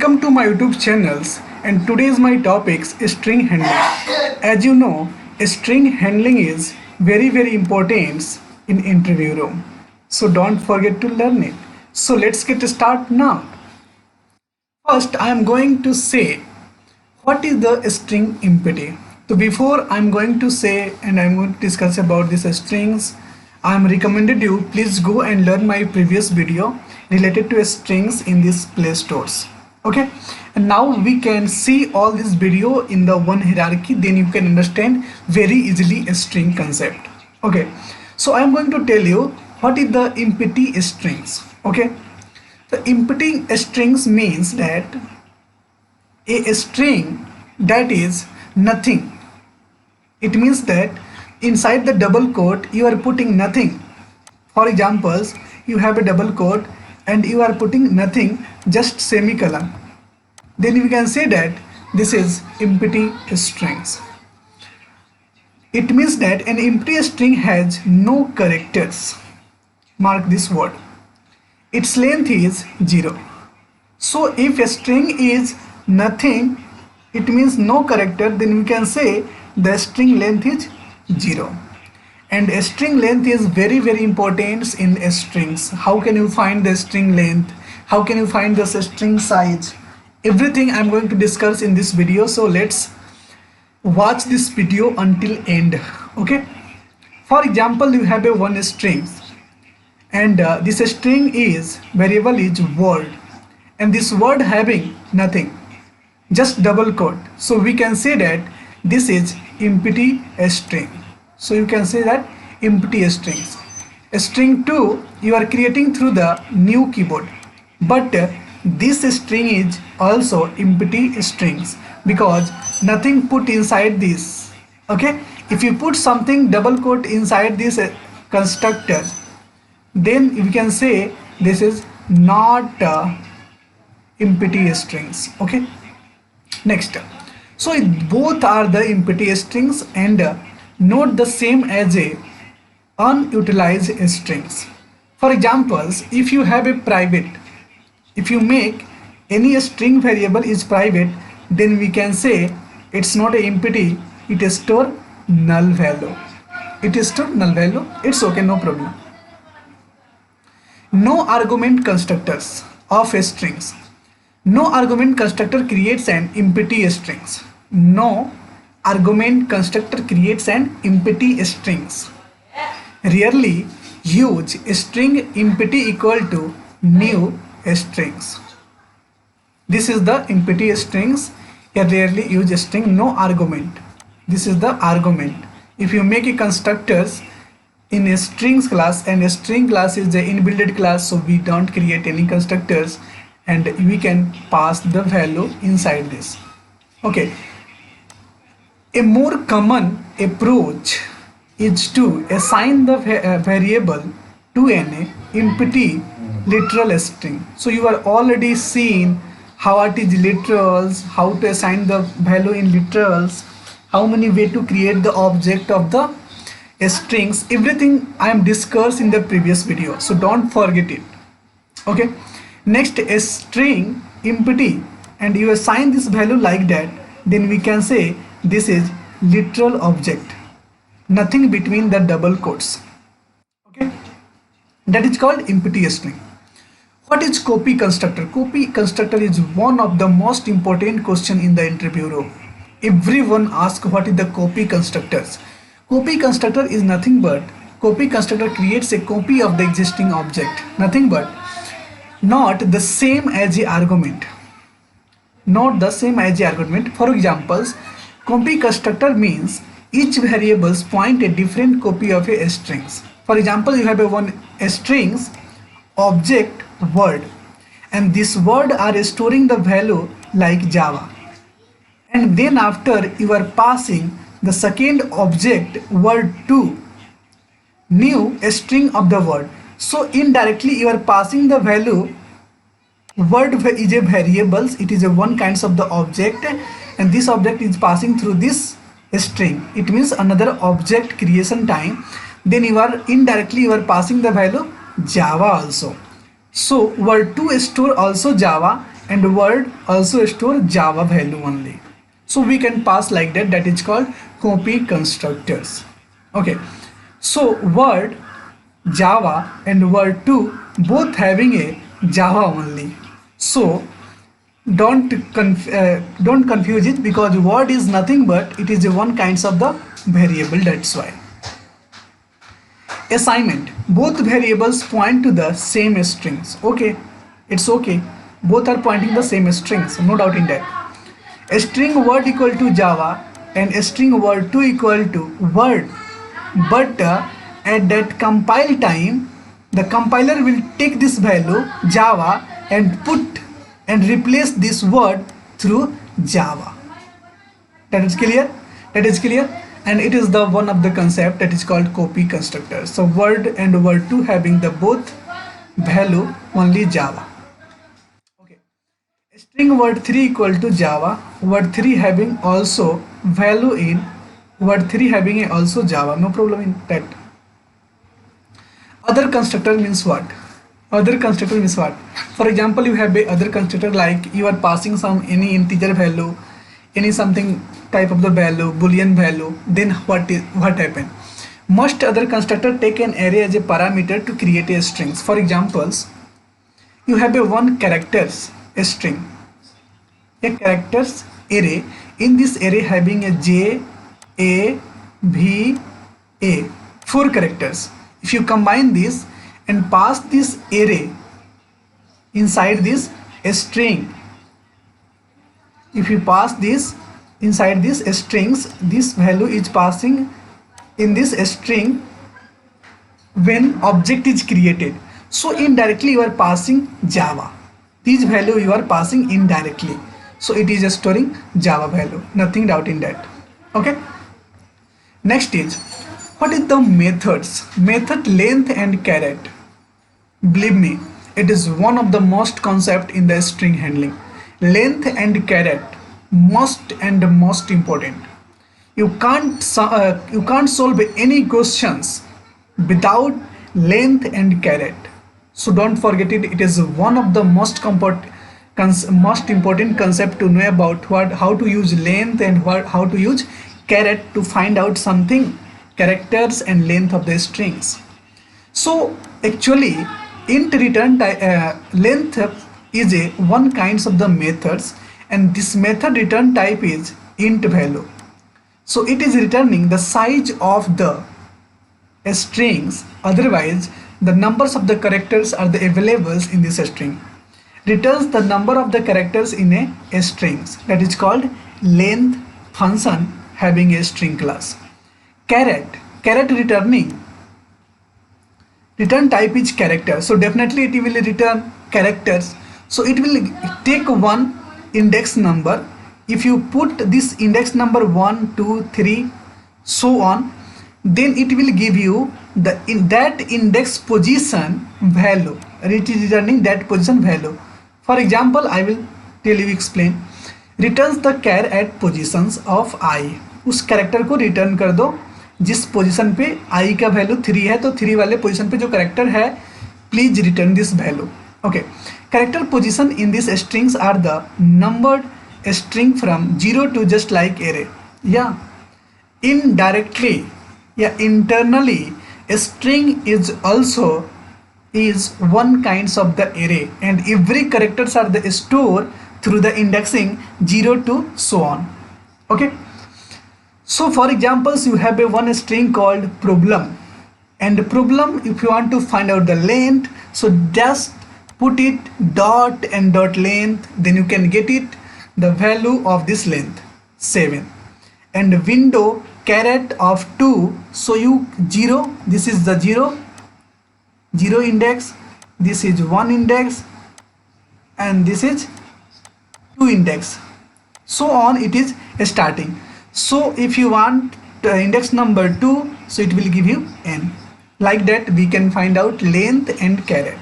Welcome to my YouTube channels, and today's my topics is string handling. As you know, string handling is very important in interview room. So don't forget to learn it. So let's get started now. First, I am going to say what is the string empty. So before I'm going to say and I'm going to discuss about these strings, I'm recommended you please go and learn my previous video related to strings in these play stores. Okay, and now we can see all this video in the one hierarchy, then you can understand very easily a string concept. Okay, so I'm going to tell you what is the empty strings. Okay, the empty strings means that a string that is nothing. It means that inside the double quote you are putting nothing. For examples, you have a double quote and you are putting nothing, just semicolon. Then we can say that this is empty strings. It means that an empty string has no characters. Mark this word. Its length is 0. So if a string is nothing, it means no character, then we can say the string length is 0. And a string length is very important in strings. How can you find the string length? How can you find the string size? Everything I'm going to discuss in this video. So let's watch this video until end. Okay. For example, you have a one string, and this string is variable is word, and this word having nothing, just double quote. So we can say that this is empty string. So you can say that empty strings. String 2 you are creating through the new keyboard, but this string is also empty strings because nothing put inside this. Okay, if you put something double quote inside this constructor, then we can say this is not empty strings. Okay, next, so both are the empty strings and not the same as a unutilized strings. For examples, if you have a private, if you make any string variable is private, then we can say it's not a empty, it is store null value. It is store null value. It's okay, no problem. No argument constructors of strings. No argument constructor creates an empty strings. No argument constructor creates an empty strings. Rarely use string empty equal to new strings. This is the empty strings. You rarely use string no argument. This is the argument. If you make a constructors in a strings class, and a string class is the inbuilt class, so we don't create any constructors and we can pass the value inside this. Okay, a more common approach is to assign the variable to an empty literal string. So you are already seen how it is literals, how to assign the value in literals, how many way to create the object of the strings. Everything I am discussed in the previous video, so don't forget it. Okay, next, a string empty and you assign this value like that, then we can say this is literal object, nothing between the double quotes. Okay, that is called empty string. What is copy constructor? Copy constructor is one of the most important question in the interview room. Everyone asks what is the copy constructors. Copy constructor is nothing but copy constructor creates a copy of the existing object, nothing but not the same as the argument. Not the same as the argument. For examples, copy constructor means each variables point a different copy of a strings. For example, you have a one strings object word, and this word are storing the value like Java, and then after you are passing the second object word to new string of the word. So indirectly you are passing the value. Word is a variables, it is a one kinds of the object, and this object is passing through this string. It means another object creation time. Then you are indirectly you are passing the value Java also. So word to store also Java, and word also store Java value only. So we can pass like that. That is called copy constructors. Okay. So word Java and word2 both having a Java only. So don't confuse it, because word is nothing but it is a one kinds of the variable. That's why. Assignment, both variables point to the same strings. Okay, it's okay, both are pointing the same strings, no doubt in that. A string word equal to Java and a string word2 equal to word, but at that compile time the compiler will take this value Java and put and replace this word through Java. That is clear? That is clear? And it is the one of the concept that is called copy constructor. So word and word2 having the both value only Java. Okay. String word3 equal to Java, word3 having also value in word3 having also Java. No problem in that. Other constructor means what? Other constructor means what? For example, you have a other constructor like you are passing some any integer value, any something type of the value, boolean value. Then what happen? Most other constructor take an array as a parameter to create a strings. For examples, you have a one characters a string, a characters array. In this array having a J, A, V, A, 4 characters. If you combine this and pass this array inside this string, if you pass this inside this strings, this value is passing in this string when object is created. So indirectly you are passing Java. This value you are passing indirectly. So it is storing Java value. Nothing doubt in that. Okay. Next is, what is the methods? Method length and caret. Believe me, it is one of the most concept in the string handling. Length and caret, most important. You can't solve any questions without length and caret. So don't forget it. It is one of the most important concept to know about how to use length and how to use caret to find out something, characters and length of the strings. So actually int return length is a one kinds of the methods, and this method return type is int value. So it is returning the size of the strings, otherwise the numbers of the characters are the availables in this string. Returns the number of the characters in a strings, that is called length function having a string class. Caret returning return type is character, so definitely it will return characters. So it will take one index number. If you put this index number 1 2 3 so on, then it will give you the in that index position value. It is returning that position value. For example, I will tell you explain. Returns the char at positions of I. उस character को return कर दो जिस position पे i का value 3 है, तो 3 वाले पोजीशन पे जो कैरेक्टर है, please return this value. Okay. Character position in this strings are the numbered string from 0 to just like array. Yeah, indirectly, yeah, internally a string is also is one kinds of the array, and every characters are the store through the indexing 0 to so on. Okay, so for examples, you have a one string called problem, and problem, if you want to find out the length, so just put it dot and dot length, then you can get it the value of this length 7, and window caret of 2, so you 0, this is the 0 index, this is 1 index, and this is 2 index, so on it is starting. So if you want the index number 2, so it will give you n. Like that we can find out length and caret.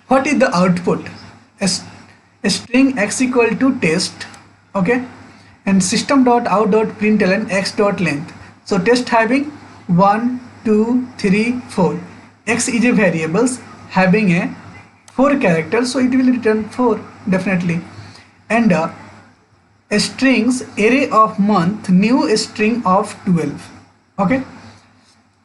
What is the output? A string x equal to test, okay, and system.out.println x.length. So test having 1 2 3 4, x is a variables having a 4 characters, so it will return 4 definitely. And a strings array of month, new string of 12. Okay,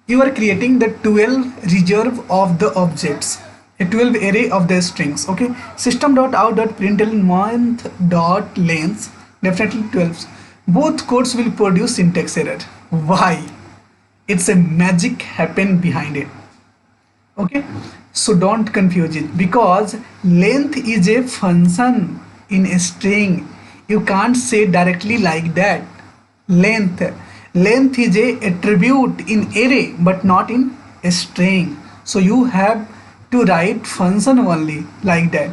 you are creating the 12 reserve of the objects, a 12 array of the strings. Okay, system.out.println month dot length, definitely 12. Both codes will produce syntax error. Why? It's a magic happen behind it. Okay, so don't confuse it, because length is a function in a string. You can't say directly like that. Length is a attribute in array but not in a string. So you have to write function only like that.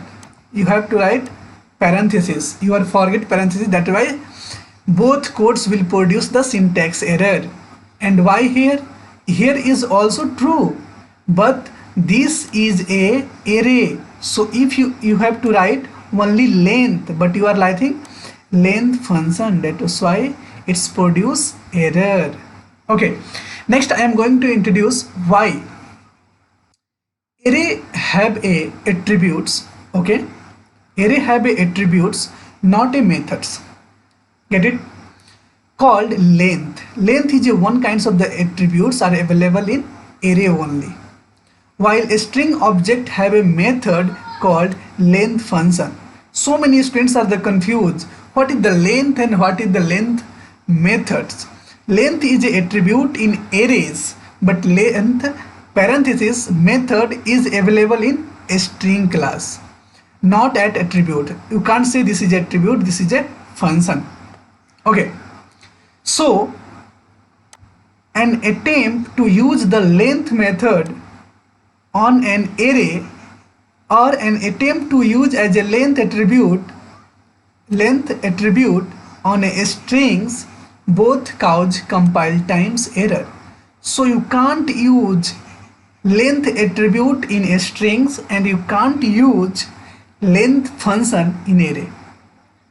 You have to write parenthesis. You are forget parenthesis. That's why both codes will produce the syntax error. And why here? Here is also true, but this is a array. So if you have to write only length, but you are writing length function, that is why it's produce error. Okay, next I am going to introduce why array have a attributes. Okay, array have a attributes, not a methods. Get it? Called length. Length is a one kinds of the attributes are available in array only, while a string object have a method called length function. So many students are the confused. What is the length and what is the length methods? Length is a attribute in arrays, but length parenthesis method is available in a string class, not at attribute. You can't say this is attribute, this is a function. Okay, so an attempt to use the length method on an array, or an attempt to use as a length attribute on a strings, both cause compile times error. So you can't use length attribute in a strings and you can't use length function in array.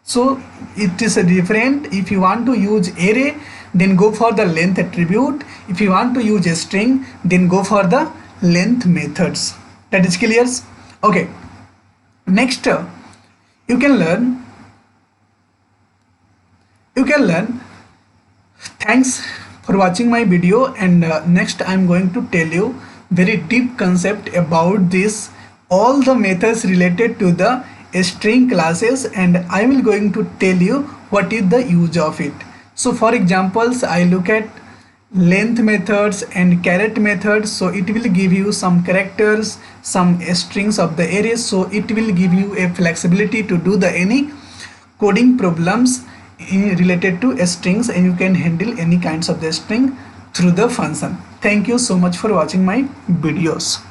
So it is a different. If you want to use array, then go for the length attribute. If you want to use a string, then go for the length methods. That is clear? Okay, next you can learn thanks for watching my video, and next I am going to tell you very deep concept about this, all the methods related to the string classes, and I will going to tell you what is the use of it. So for examples, I look at length methods and caret methods. So it will give you some characters, some strings of the array. So it will give you a flexibility to do the any coding problems related to strings, and you can handle any kinds of the string through the function. Thank you so much for watching my videos.